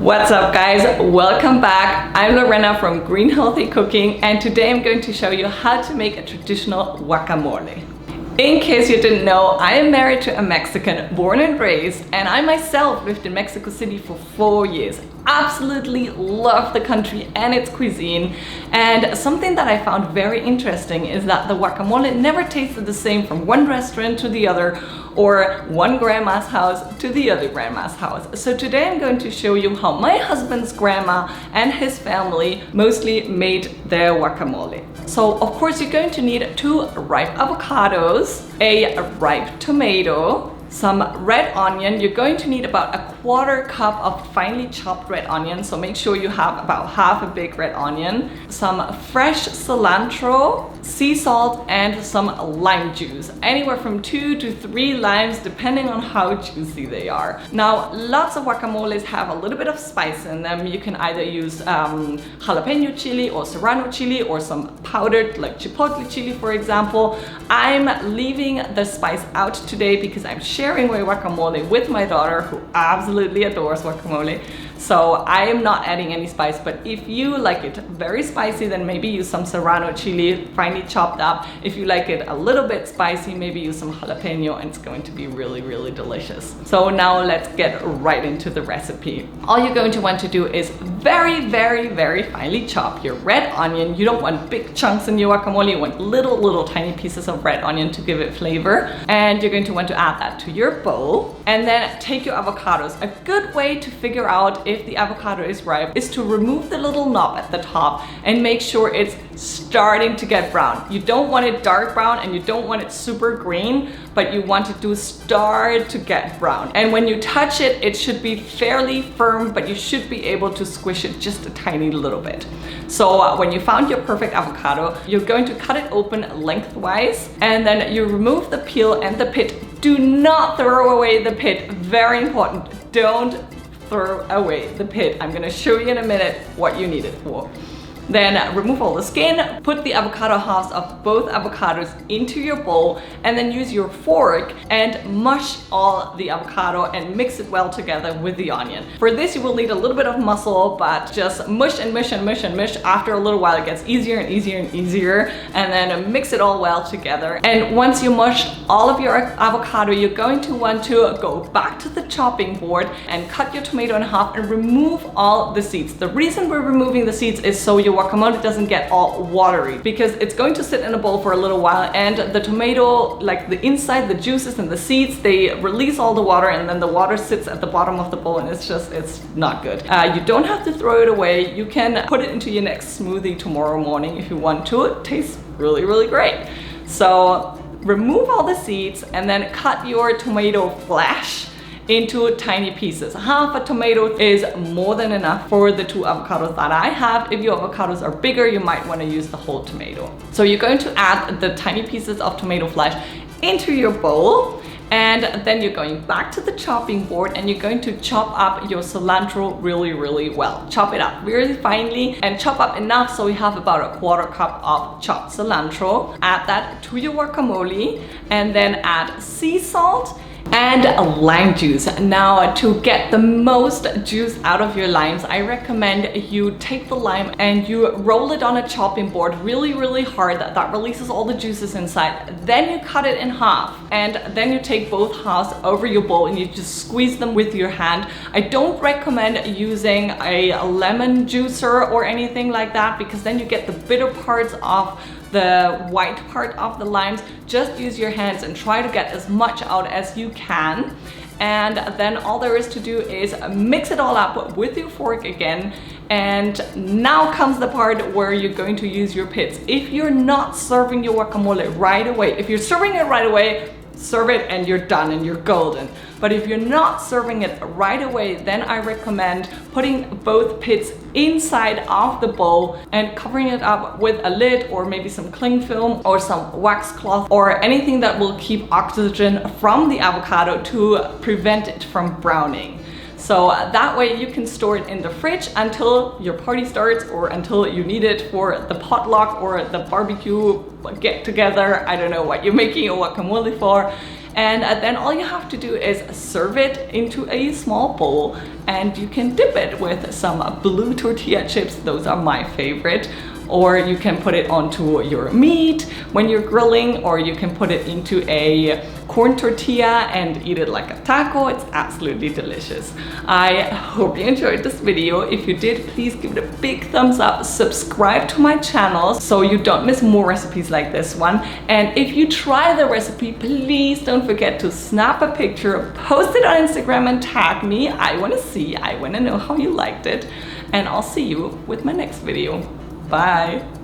What's up guys, welcome back. I'm Lorena from Green Healthy Cooking and today I'm going to show you how to make a traditional guacamole. In case you didn't know, I am married to a Mexican, born and raised, and I myself lived in Mexico City for 4 years. Absolutely love the country and its cuisine, and something that I found very interesting is that the guacamole never tasted the same from one restaurant to the other or one grandma's house to the other grandma's house. So today I'm going to show you how my husband's grandma and his family mostly made their guacamole. So of course you're going to need 2 ripe avocados, a ripe tomato, some red onion. You're going to need about a 1/4 cup of finely chopped red onion, so make sure you have about half a big red onion, some fresh cilantro, sea salt, and some lime juice. Anywhere from 2 to 3 limes depending on how juicy they are. Now lots of guacamoles have a little bit of spice in them. You can either use jalapeño chili or serrano chili or some powdered like chipotle chili, for example. I'm leaving the spice out today because I'm sharing my guacamole with my daughter who absolutely adores guacamole. So I am not adding any spice, but if you like it very spicy, then maybe use some serrano chili, finely chopped up. If you like it a little bit spicy, maybe use some jalapeno, and it's going to be really, really delicious. So now let's get right into the recipe. All you're going to want to do is very, very, very finely chop your red onion. You don't want big chunks in your guacamole, you want little tiny pieces of red onion to give it flavor. And you're going to want to add that to your bowl. And then take your avocados. A good way to figure out if the avocado is ripe is to remove the little knob at the top and make sure it's starting to get brown. You don't want it dark brown and you don't want it super green, but you want it to start to get brown. And when you touch it, it should be fairly firm, but you should be able to squish it just a tiny little bit. So when you found your perfect avocado, you're going to cut it open lengthwise, and then you remove the peel and the pit. Do not throw away the pit, very important. Don't throw away the pit. I'm gonna show you in a minute what you need it for. Then remove all the skin, put the avocado halves of both avocados into your bowl, and then use your fork and mush all the avocado and mix it well together with the onion. For this you will need a little bit of muscle, but just mush and mush and mush and mush. After a little while it gets easier and easier and easier, and then mix it all well together. And once you mush all of your avocado, you're going to want to go back to the chopping board and cut your tomato in half and remove all the seeds. The reason we're removing the seeds is so your guacamole doesn't get all watery, because it's going to sit in a bowl for a little while, and the tomato, like the inside, the juices and the seeds, they release all the water, and then the water sits at the bottom of the bowl, and it's not good. You don't have to throw it away. You can put it into your next smoothie tomorrow morning if you want to. It tastes really, really great. So remove all the seeds and then cut your tomato flesh into tiny pieces. Half a tomato is more than enough for the 2 avocados that I have. If your avocados are bigger, you might want to use the whole tomato. So you're going to add the tiny pieces of tomato flesh into your bowl, and then you're going back to the chopping board and you're going to chop up your cilantro really, really well. Chop it up really finely and chop up enough so you have about a 1/4 cup of chopped cilantro. Add that to your guacamole and then add sea salt and lime juice. Now to get the most juice out of your limes, I recommend you take the lime and you roll it on a chopping board really, really hard. That releases all the juices inside. Then you cut it in half, and then you take both halves over your bowl and you just squeeze them with your hand. I don't recommend using a lemon juicer or anything like that, because then you get the bitter parts of the white part of the limes. Just use your hands and try to get as much out as you can. And then all there is to do is mix it all up with your fork again. And now comes the part where you're going to use your pits. If you're not serving your guacamole right away, if you're serving it right away, serve it and you're done and you're golden. But if you're not serving it right away, then I recommend putting both pits inside of the bowl and covering it up with a lid or maybe some cling film or some wax cloth or anything that will keep oxygen from the avocado to prevent it from browning. So that way you can store it in the fridge until your party starts or until you need it for the potluck or the barbecue get together. I don't know what you're making your guacamole for. And then all you have to do is serve it into a small bowl, and you can dip it with some blue tortilla chips. Those are my favorite. Or you can put it onto your meat when you're grilling, or you can put it into a corn tortilla and eat it like a taco. It's absolutely delicious. I hope you enjoyed this video. If you did, please give it a big thumbs up. Subscribe to my channel so you don't miss more recipes like this one. And if you try the recipe, please don't forget to snap a picture, post it on Instagram and tag me. I want to see, I want to know how you liked it. And I'll see you with my next video. Bye.